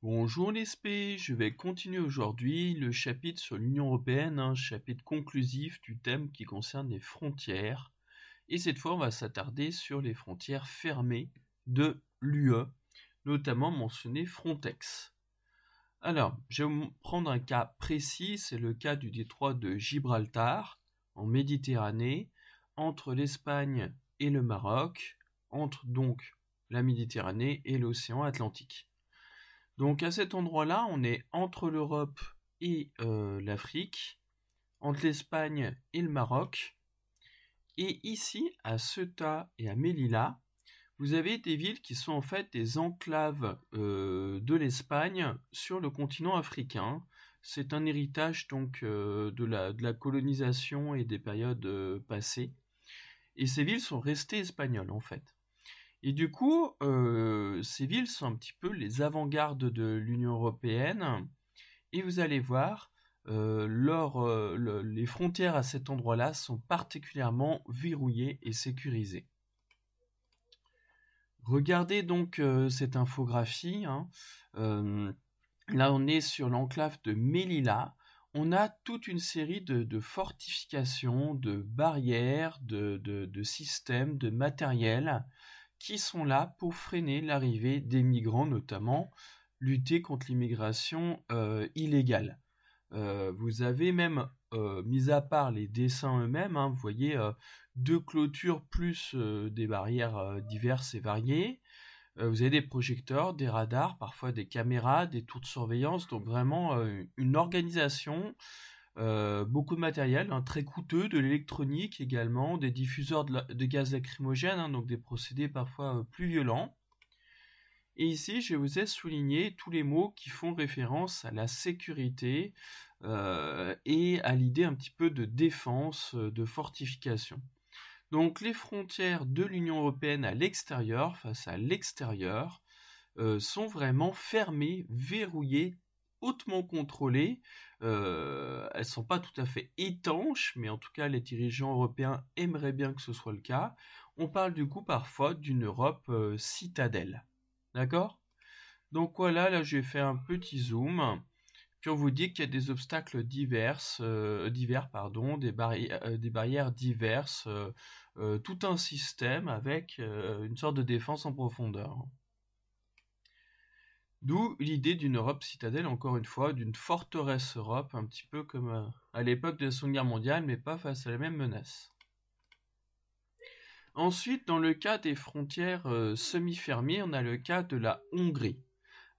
Bonjour les spé, je vais continuer aujourd'hui le chapitre sur l'Union européenne, un chapitre conclusif du thème qui concerne les frontières. Et cette fois, on va s'attarder sur les frontières fermées de l'UE, notamment mentionner Frontex. Alors, je vais vous prendre un cas précis, c'est le cas du détroit de Gibraltar, en Méditerranée, entre l'Espagne et le Maroc, entre donc la Méditerranée et l'océan Atlantique. Donc à cet endroit-là, on est entre l'Europe et l'Afrique, entre l'Espagne et le Maroc. Et ici, à Ceuta et à Melilla, vous avez des villes qui sont en fait des enclaves de l'Espagne sur le continent africain. C'est un héritage donc de la colonisation et des périodes passées. Et ces villes sont restées espagnoles en fait. Et du coup, ces villes sont un petit peu les avant-gardes de l'Union européenne. Et vous allez voir, les frontières à cet endroit-là sont particulièrement verrouillées et sécurisées. Regardez donc cette infographie. Là, on est sur l'enclave de Melilla. On a toute une série de fortifications, de barrières, de systèmes, de matériel qui sont là pour freiner l'arrivée des migrants, notamment lutter contre l'immigration illégale. Vous avez même, mis à part les dessins eux-mêmes, vous voyez deux clôtures plus des barrières diverses et variées. Vous avez des projecteurs, des radars, parfois des caméras, des tours de surveillance, donc vraiment une organisation, beaucoup de matériel, très coûteux, de l'électronique également, des diffuseurs de gaz lacrymogène, donc des procédés parfois plus violents. Et ici, je vous ai souligné tous les mots qui font référence à la sécurité et à l'idée un petit peu de défense, de fortification. Donc les frontières de l'Union européenne à l'extérieur, face à l'extérieur, sont vraiment fermées, verrouillées, hautement contrôlées. Elles ne sont pas tout à fait étanches, mais en tout cas les dirigeants européens aimeraient bien que ce soit le cas. On parle du coup parfois d'une Europe citadelle. D'accord? Donc voilà, là je vais faire un petit zoom. Puis on vous dit qu'il y a des obstacles divers, des barrières diverses, tout un système avec une sorte de défense en profondeur. D'où l'idée d'une Europe citadelle, encore une fois, d'une forteresse Europe, un petit peu comme à l'époque de la Seconde Guerre mondiale, mais pas face à la même menace. Ensuite, dans le cas des frontières semi-fermées, on a le cas de la Hongrie.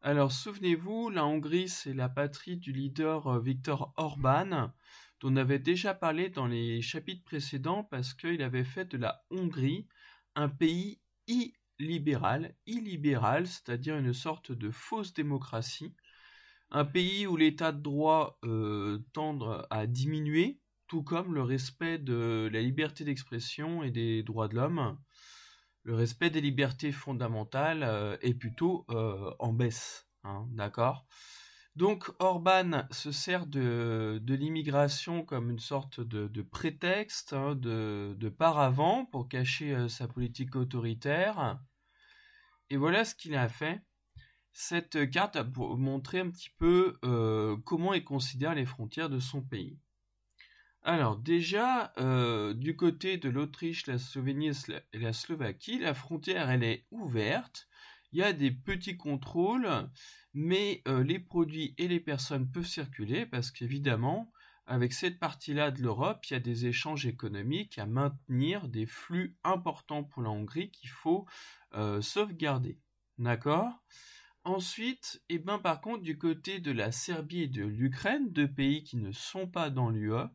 Alors, souvenez-vous, la Hongrie, c'est la patrie du leader Viktor Orban, dont on avait déjà parlé dans les chapitres précédents parce qu'il avait fait de la Hongrie un pays illibéral, c'est-à-dire une sorte de fausse démocratie, un pays où l'état de droit tend à diminuer, tout comme le respect de la liberté d'expression et des droits de l'homme. Le respect des libertés fondamentales est plutôt en baisse, d'accord? Donc Orban se sert de l'immigration comme une sorte de prétexte, de paravent pour cacher sa politique autoritaire. Et voilà ce qu'il a fait. Cette carte a pour montrer un petit peu comment il considère les frontières de son pays. Alors déjà, du côté de l'Autriche, la Slovénie et la Slovaquie, la frontière elle est ouverte. Il y a des petits contrôles, mais les produits et les personnes peuvent circuler parce qu'évidemment, avec cette partie-là de l'Europe, il y a des échanges économiques à maintenir, des flux importants pour la Hongrie qu'il faut sauvegarder. D'accord? Ensuite, par contre, du côté de la Serbie et de l'Ukraine, deux pays qui ne sont pas dans l'UE,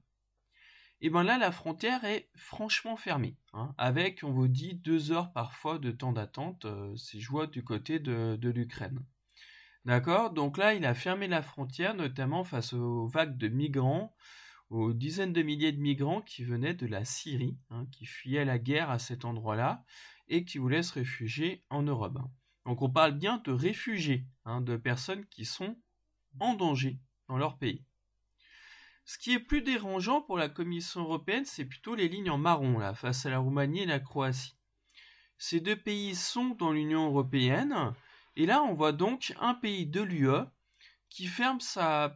là, la frontière est franchement fermée, avec, on vous dit, 2 heures parfois de temps d'attente, si je vois du côté de l'Ukraine. D'accord? Donc là, il a fermé la frontière, notamment face aux vagues de migrants, aux dizaines de milliers de migrants qui venaient de la Syrie, qui fuyaient la guerre à cet endroit-là, et qui voulaient se réfugier en Europe. Donc on parle bien de réfugiés, de personnes qui sont en danger dans leur pays. Ce qui est plus dérangeant pour la Commission européenne, c'est plutôt les lignes en marron, là, face à la Roumanie et la Croatie. Ces deux pays sont dans l'Union européenne, Et là, on voit donc un pays de l'UE qui ferme sa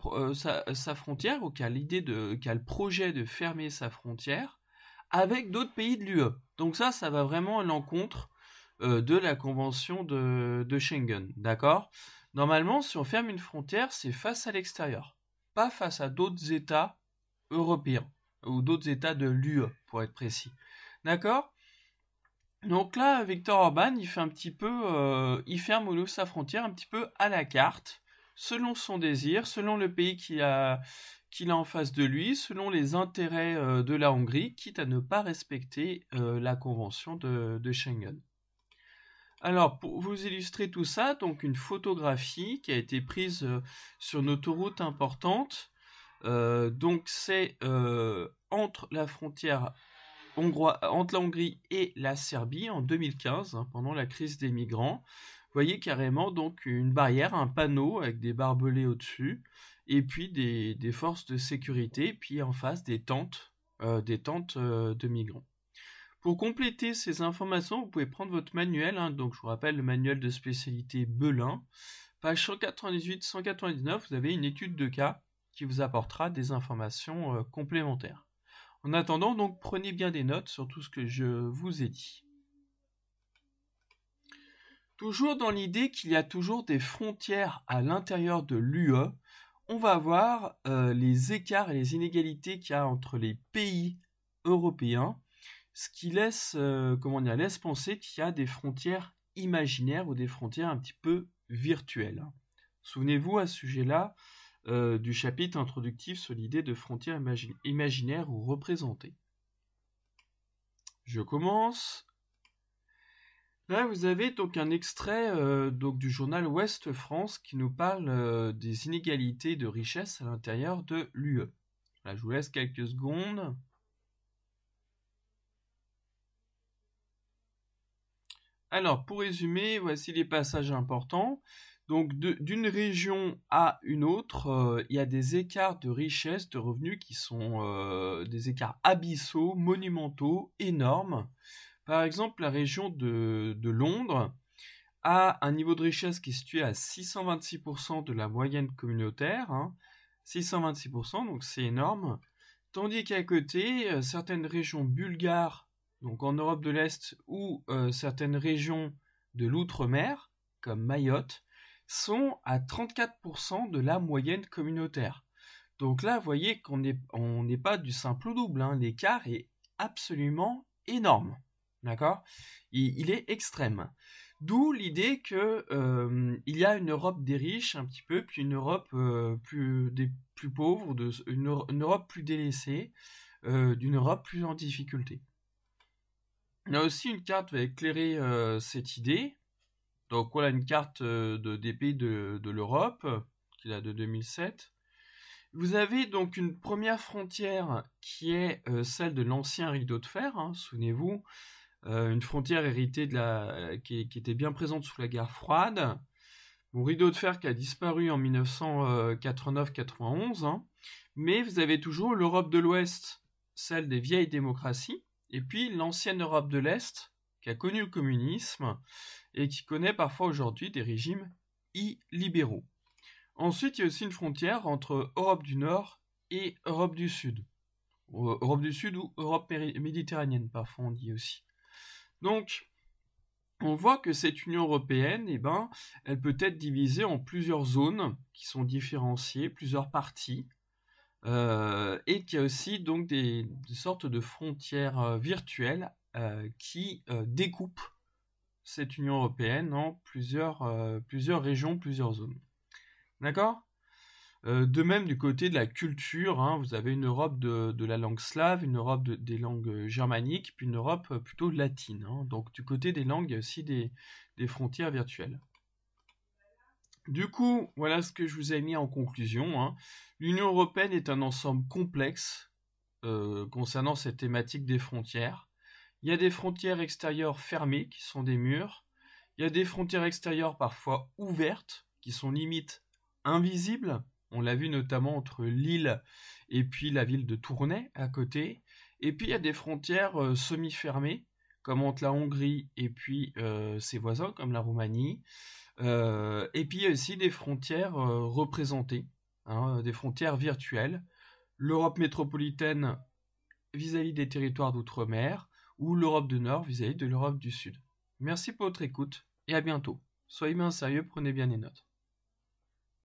frontière, ou qui a le projet de fermer sa frontière avec d'autres pays de l'UE. Donc ça va vraiment à l'encontre de la convention de Schengen, d'accord? Normalement, si on ferme une frontière, c'est face à l'extérieur, pas face à d'autres États européens, ou d'autres États de l'UE, pour être précis. D'accord? Donc là, Viktor Orban, il fait un petit peu, il ferme ou ouvre sa frontière un petit peu à la carte, selon son désir, selon le pays qu'il a en face de lui, selon les intérêts de la Hongrie, quitte à ne pas respecter la convention de Schengen. Alors, pour vous illustrer tout ça, donc une photographie qui a été prise sur une autoroute importante. Donc c'est entre la frontière entre la Hongrie et la Serbie en 2015, pendant la crise des migrants. Vous voyez carrément donc une barrière, un panneau avec des barbelés au-dessus, et puis des forces de sécurité, puis en face des tentes de migrants. Pour compléter ces informations, vous pouvez prendre votre manuel, donc je vous rappelle le manuel de spécialité Belin. Page 198-199, vous avez une étude de cas qui vous apportera des informations complémentaires. En attendant, donc, prenez bien des notes sur tout ce que je vous ai dit. Toujours dans l'idée qu'il y a toujours des frontières à l'intérieur de l'UE, on va voir les écarts et les inégalités qu'il y a entre les pays européens, ce qui laisse penser qu'il y a des frontières imaginaires ou des frontières un petit peu virtuelles. Souvenez-vous à ce sujet-là du chapitre introductif sur l'idée de frontières imaginaires ou représentées. Je commence. Là, vous avez donc un extrait du journal Ouest France qui nous parle des inégalités de richesse à l'intérieur de l'UE. Là, je vous laisse quelques secondes. Alors, pour résumer, voici les passages importants. Donc, d'une région à une autre, il y a des écarts de richesse, de revenus qui sont des écarts abyssaux, monumentaux, énormes. Par exemple, la région de Londres a un niveau de richesse qui est situé à 626% de la moyenne communautaire. 626%, donc c'est énorme. Tandis qu'à côté, certaines régions bulgares, donc en Europe de l'Est, ou certaines régions de l'outre-mer, comme Mayotte, sont à 34% de la moyenne communautaire. Donc là, vous voyez qu'on n'est pas du simple au double, l'écart est absolument énorme. D'accord ? Il est extrême. D'où l'idée que il y a une Europe des riches un petit peu, puis une Europe des plus pauvres, une Europe plus délaissée, d'une Europe plus en difficulté. Il y a aussi une carte qui va éclairer cette idée. Donc voilà une carte des pays de l'Europe, qui date de 2007. Vous avez donc une première frontière qui est celle de l'ancien rideau de fer, souvenez-vous, une frontière héritée qui était bien présente sous la guerre froide. Bon, rideau de fer qui a disparu en 1989-91, mais vous avez toujours l'Europe de l'Ouest, celle des vieilles démocraties, et puis l'ancienne Europe de l'Est, qui a connu le communisme, et qui connaît parfois aujourd'hui des régimes illibéraux. Ensuite, il y a aussi une frontière entre Europe du Nord et Europe du Sud. Europe du Sud ou Europe méditerranéenne, parfois on dit aussi. Donc, on voit que cette Union européenne, elle peut être divisée en plusieurs zones qui sont différenciées, plusieurs parties, et qu'il y a aussi donc des sortes de frontières virtuelles qui découpent cette Union européenne en plusieurs régions, plusieurs zones. D'accord ? De même, du côté de la culture, vous avez une Europe de la langue slave, une Europe des langues germaniques, puis une Europe plutôt latine. Donc du côté des langues, il y a aussi des frontières virtuelles. Du coup, voilà ce que je vous ai mis en conclusion. L'Union européenne est un ensemble complexe concernant cette thématique des frontières. Il y a des frontières extérieures fermées, qui sont des murs. Il y a des frontières extérieures parfois ouvertes, qui sont limite invisibles. On l'a vu notamment entre Lille et puis la ville de Tournai à côté. Et puis il y a des frontières semi-fermées, comme entre la Hongrie et puis ses voisins, comme la Roumanie. Et puis il y a aussi des frontières représentées, hein, des frontières virtuelles. L'Europe métropolitaine vis-à-vis des territoires d'outre-mer, ou l'Europe du Nord vis-à-vis de l'Europe du Sud. Merci pour votre écoute, et à bientôt. Soyez bien sérieux, prenez bien les notes.